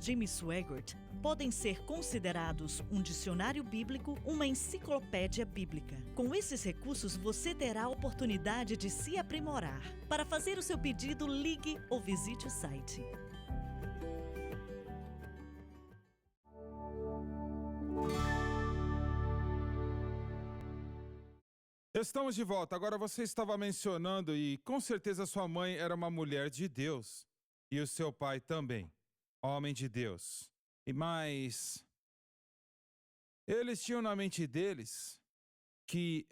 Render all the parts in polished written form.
Jimmy Swaggart podem ser considerados um dicionário bíblico, uma enciclopédia bíblica. Com esses recursos, você terá a oportunidade de se aprimorar. Para fazer o seu pedido, ligue ou visite o site. Estamos de volta. Agora você estava mencionando e com certeza sua mãe era uma mulher de Deus e o seu pai também, homem de Deus. Mas eles tinham na mente deles que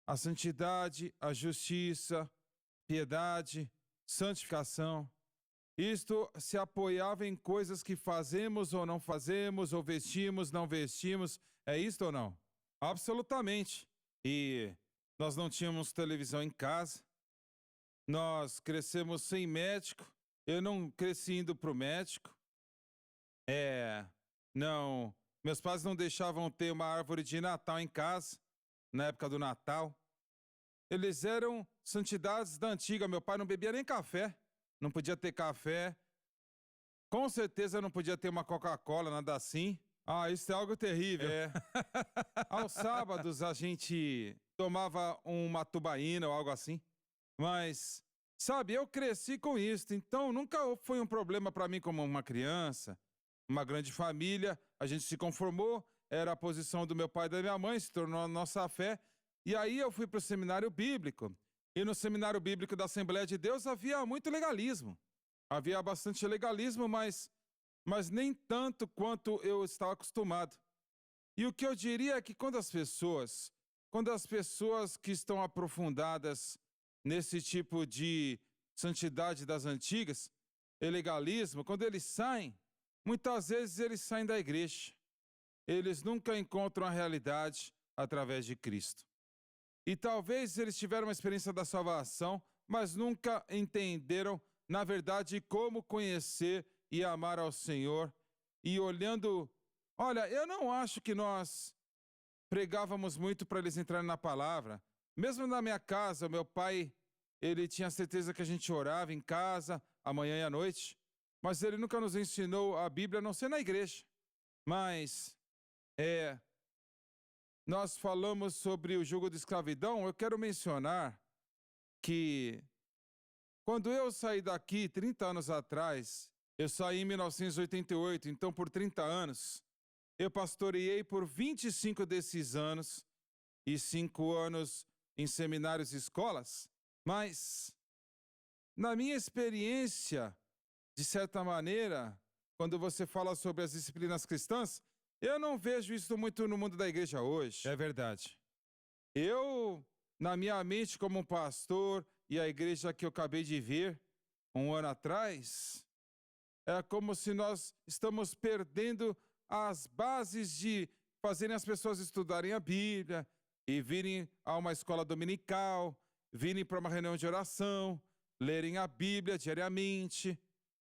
a santidade, a justiça, piedade, santificação. Isto se apoiava em coisas que fazemos ou não fazemos, ou vestimos, não vestimos. É isto ou não? Absolutamente. E nós não tínhamos televisão em casa, nós crescemos sem médico, eu não cresci indo para o médico, não, meus pais não deixavam ter uma árvore de Natal em casa, na época do Natal. Eles eram santidades da antiga, meu pai não bebia nem café, não podia ter café, com certeza não podia ter uma Coca-Cola, nada assim. Ah, isso é algo terrível. Aos sábados a gente tomava uma tubaína ou algo assim. Mas, sabe, eu cresci com isso, então nunca foi um problema para mim como uma criança. Uma grande família, a gente se conformou, era a posição do meu pai e da minha mãe, se tornou a nossa fé. E aí eu fui para o seminário bíblico. E no seminário bíblico da Assembleia de Deus havia muito legalismo. Havia bastante legalismo, mas nem tanto quanto eu estava acostumado. E o que eu diria é que quando as pessoas que estão aprofundadas nesse tipo de santidade das antigas, e legalismo, quando eles saem, muitas vezes eles saem da igreja. Eles nunca encontram a realidade através de Cristo. E talvez eles tiveram uma experiência da salvação, mas nunca entenderam, na verdade, como conhecer e amar ao Senhor. E olhando, olha, eu não acho que nós pregávamos muito para eles entrarem na palavra. Mesmo na minha casa, o meu pai, ele tinha certeza que a gente orava em casa, amanhã e à noite, mas ele nunca nos ensinou a Bíblia, a não ser na igreja. Mas, nós falamos sobre o jugo de escravidão, eu quero mencionar que quando eu saí daqui 30 anos atrás, eu saí em 1988, então por 30 anos, eu pastoreei por 25 desses anos e 5 anos em seminários e escolas, mas na minha experiência, de certa maneira, quando você fala sobre as disciplinas cristãs, eu não vejo isso muito no mundo da igreja hoje. É verdade. Eu, na minha mente como um pastor e a igreja que eu acabei de ver um ano atrás, é como se nós estamos perdendo as bases de fazerem as pessoas estudarem a Bíblia e virem a uma escola dominical, virem para uma reunião de oração, lerem a Bíblia diariamente.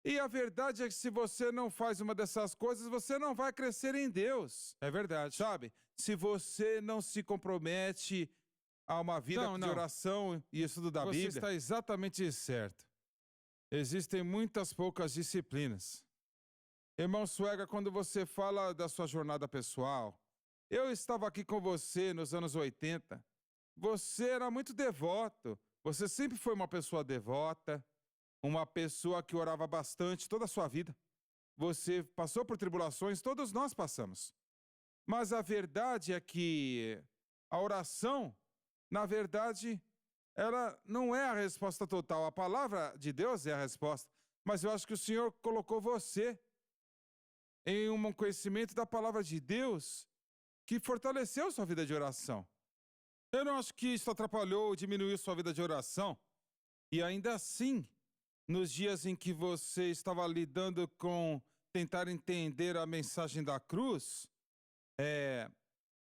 E a verdade é que se você não faz uma dessas coisas, você não vai crescer em Deus. É verdade. Sabe? Se você não se compromete a uma vida de oração e estudo da Bíblia... Você está exatamente certo. Existem muitas poucas disciplinas. Irmão Suega, quando você fala da sua jornada pessoal, eu estava aqui com você nos anos 80. Você era muito devoto. Você sempre foi uma pessoa devota, uma pessoa que orava bastante toda a sua vida. Você passou por tribulações, todos nós passamos. Mas a verdade é que a oração, na verdade, ela não é a resposta total. A palavra de Deus é a resposta. Mas eu acho que o Senhor colocou você em um conhecimento da palavra de Deus que fortaleceu sua vida de oração. Eu não acho que isso atrapalhou ou diminuiu sua vida de oração. E ainda assim, nos dias em que você estava lidando com tentar entender a mensagem da cruz,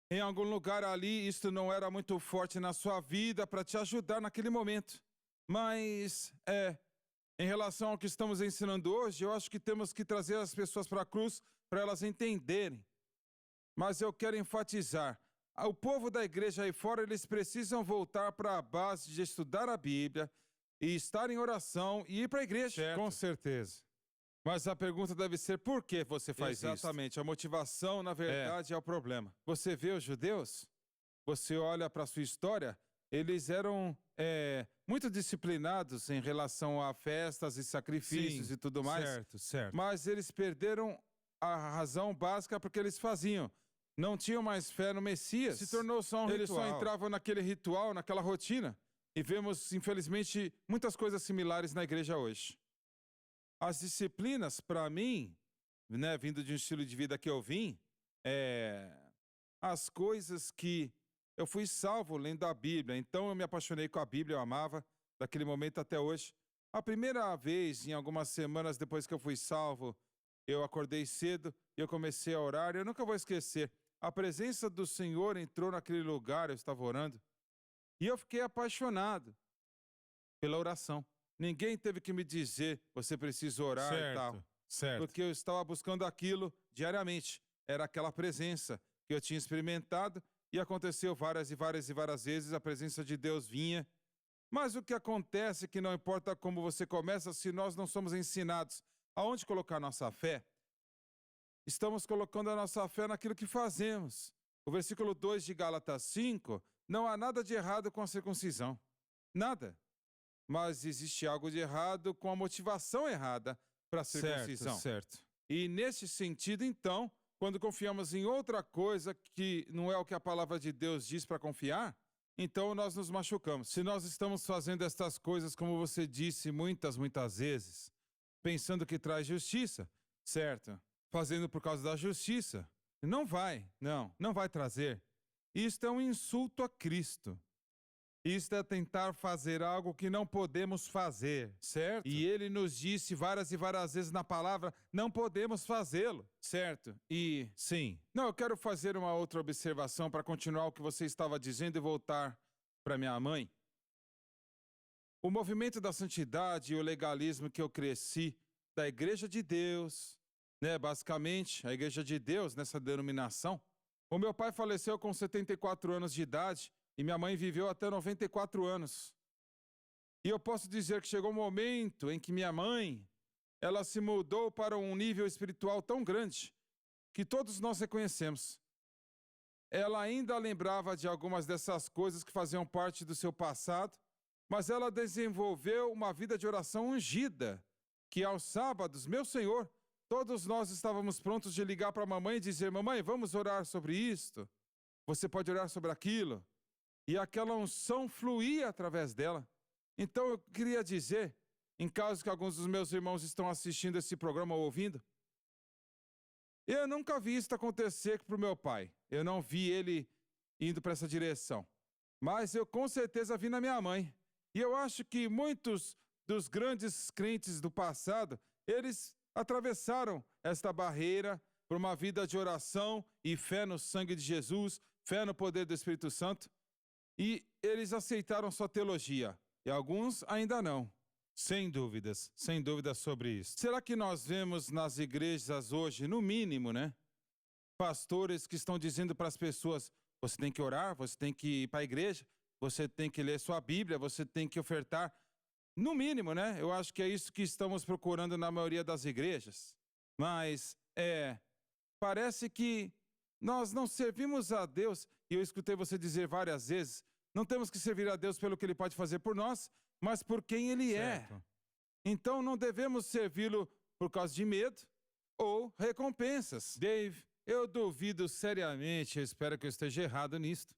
em algum lugar ali, isto não era muito forte na sua vida para te ajudar naquele momento. Mas, em relação ao que estamos ensinando hoje, eu acho que temos que trazer as pessoas para a cruz para elas entenderem. Mas eu quero enfatizar, o povo da igreja aí fora, eles precisam voltar para a base de estudar a Bíblia e estar em oração e ir para a igreja. Certo. Com certeza. Mas a pergunta deve ser, por que você faz isso? Exatamente, a motivação, na verdade, é o problema. Você vê os judeus, você olha para a sua história, eles eram muito disciplinados em relação a festas e sacrifícios e tudo mais. Certo, certo. Mas eles perderam a razão básica porque eles faziam. Não tinham mais fé no Messias. Se tornou só um Eles ritual. só entravam naquele ritual, naquela rotina. E vemos, infelizmente, muitas coisas similares na igreja hoje. As disciplinas, para mim, né, vindo de um estilo de vida que eu vim, as coisas que eu fui salvo lendo a Bíblia. Então eu me apaixonei com a Bíblia, eu amava, daquele momento até hoje. A primeira vez, em algumas semanas depois que eu fui salvo, eu acordei cedo e eu comecei a orar. Eu nunca vou esquecer. A presença do Senhor entrou naquele lugar, eu estava orando. E eu fiquei apaixonado pela oração. Ninguém teve que me dizer, você precisa orar e tal. Certo. Porque eu estava buscando aquilo diariamente. Era aquela presença que eu tinha experimentado e aconteceu várias e várias e várias vezes. A presença de Deus vinha. Mas o que acontece é que não importa como você começa, se nós não somos ensinados aonde colocar nossa fé, estamos colocando a nossa fé naquilo que fazemos. O versículo 2 de Gálatas 5, não há nada de errado com a circuncisão. Nada. Mas existe algo de errado com a motivação errada para a circuncisão. Certo. E nesse sentido, então, quando confiamos em outra coisa que não é o que a palavra de Deus diz para confiar, então nós nos machucamos. Se nós estamos fazendo estas coisas, como você disse muitas vezes, pensando que traz justiça, certo? Fazendo por causa da justiça, não vai trazer. Isto é um insulto a Cristo. Isto é tentar fazer algo que não podemos fazer, certo? E ele nos disse várias e várias vezes na palavra, não podemos fazê-lo, certo? E, sim. Não, eu quero fazer uma outra observação para continuar o que você estava dizendo e voltar para minha mãe. O movimento da santidade e o legalismo que eu cresci, da Igreja de Deus, né, basicamente, a Igreja de Deus, nessa denominação. O meu pai faleceu com 74 anos de idade, e minha mãe viveu até 94 anos. E eu posso dizer que chegou um momento em que minha mãe, ela se mudou para um nível espiritual tão grande que todos nós reconhecemos. Ela ainda lembrava de algumas dessas coisas que faziam parte do seu passado, mas ela desenvolveu uma vida de oração ungida, que aos sábados, meu Senhor, todos nós estávamos prontos de ligar para a mamãe e dizer, mamãe, vamos orar sobre isto? Você pode orar sobre aquilo? E aquela unção fluía através dela. Então eu queria dizer, em caso que alguns dos meus irmãos estão assistindo esse programa ou ouvindo, eu nunca vi isso acontecer para o meu pai. Eu não vi ele indo para essa direção. Mas eu com certeza vi na minha mãe. E eu acho que muitos dos grandes crentes do passado, eles atravessaram esta barreira por uma vida de oração e fé no sangue de Jesus, fé no poder do Espírito Santo. E eles aceitaram sua teologia, e alguns ainda não. Sem dúvidas sobre isso. Será que nós vemos nas igrejas hoje, no mínimo, né? Pastores que estão dizendo para as pessoas, você tem que orar, você tem que ir para a igreja, você tem que ler sua Bíblia, você tem que ofertar. No mínimo, né? Eu acho que é isso que estamos procurando na maioria das igrejas. Mas, parece que nós não servimos a Deus, e eu escutei você dizer várias vezes, não temos que servir a Deus pelo que Ele pode fazer por nós, mas por quem Ele é. Então não devemos servi-lo por causa de medo ou recompensas. Dave, eu duvido seriamente, eu espero que eu esteja errado nisto,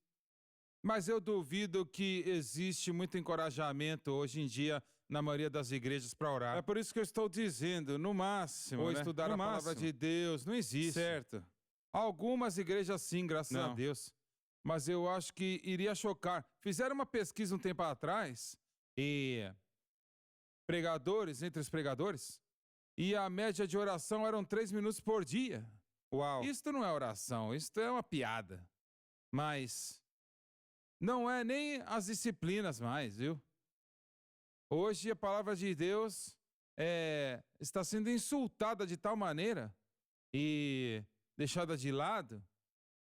mas eu duvido que existe muito encorajamento hoje em dia na maioria das igrejas para orar. É por isso que eu estou dizendo, no máximo, ou estudar a palavra de Deus, não existe. Certo. Algumas igrejas sim, graças a Deus. Mas eu acho que iria chocar. Fizeram uma pesquisa um tempo atrás, e entre os pregadores, e a média de oração eram 3 minutos por dia. Uau! Isto não é oração, isto é uma piada. Mas não é nem as disciplinas mais, viu? Hoje a palavra de Deus está sendo insultada de tal maneira e deixada de lado.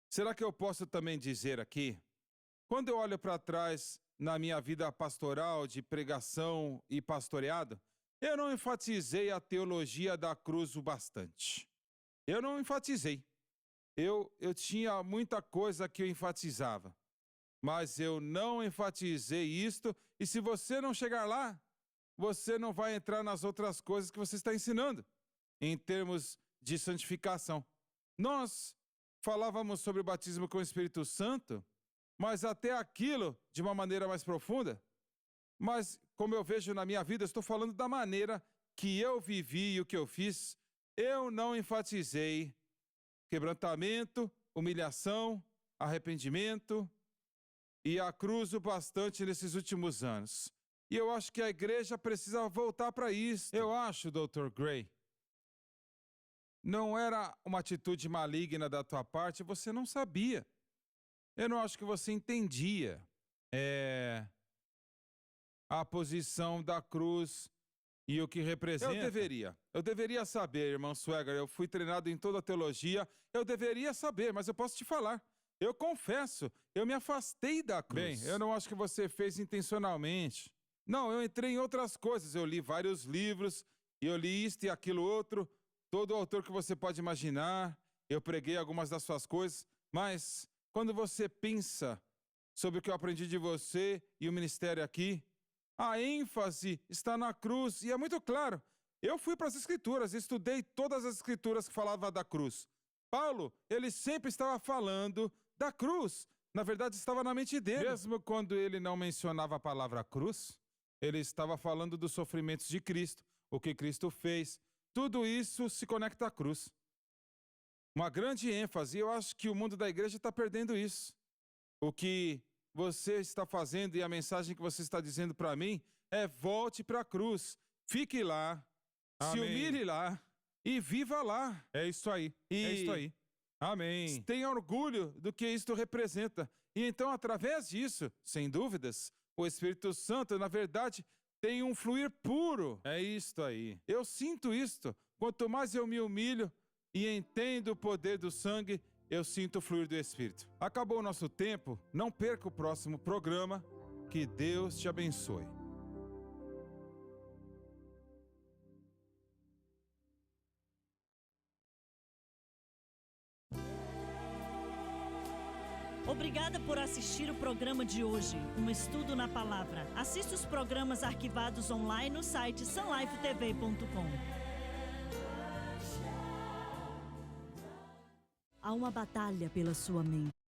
Será que eu posso também dizer aqui, quando eu olho para trás na minha vida pastoral, de pregação e pastoreado, eu não enfatizei a teologia da cruz o bastante. Eu não enfatizei. Eu tinha muita coisa que eu enfatizava, mas eu não enfatizei isto, e se você não chegar lá, você não vai entrar nas outras coisas que você está ensinando, em termos de santificação. Nós falávamos sobre o batismo com o Espírito Santo, mas até aquilo de uma maneira mais profunda. Mas, como eu vejo na minha vida, eu estou falando da maneira que eu vivi e o que eu fiz. Eu não enfatizei quebrantamento, humilhação, arrependimento e a cruz o bastante nesses últimos anos. E eu acho que a igreja precisa voltar para isso. Eu acho, Dr. Gray, não era uma atitude maligna da tua parte, você não sabia. Eu não acho que você entendia a posição da cruz e o que representa. Eu deveria saber, irmão Swagger, eu fui treinado em toda a teologia, eu deveria saber, mas eu posso te falar. Eu confesso, eu me afastei da cruz. Bem, eu não acho que você fez intencionalmente. Não, eu entrei em outras coisas, eu li vários livros, eu li isto e aquilo outro, todo autor que você pode imaginar, eu preguei algumas das suas coisas, mas quando você pensa sobre o que eu aprendi de você e o ministério aqui, a ênfase está na cruz, e é muito claro. Eu fui para as Escrituras, estudei todas as Escrituras que falavam da cruz. Paulo, ele sempre estava falando da cruz. Na verdade, estava na mente dele. Mesmo quando ele não mencionava a palavra cruz, ele estava falando dos sofrimentos de Cristo, o que Cristo fez. Tudo isso se conecta à cruz. Uma grande ênfase, e eu acho que o mundo da igreja está perdendo isso. O que você está fazendo e a mensagem que você está dizendo para mim é: volte para a cruz, fique lá, se humilhe lá e viva lá. É isso aí, é isso aí. Amém. Tenha orgulho do que isto representa. E então, através disso, sem dúvidas, o Espírito Santo, na verdade, tem um fluir puro. É isto aí. Eu sinto isto. Quanto mais eu me humilho e entendo o poder do sangue, eu sinto o fluir do Espírito. Acabou o nosso tempo. Não perca o próximo programa. Que Deus te abençoe. Obrigada por assistir o programa de hoje, um estudo na palavra. Assista os programas arquivados online no site sunlifetv.com. Há uma batalha pela sua mente.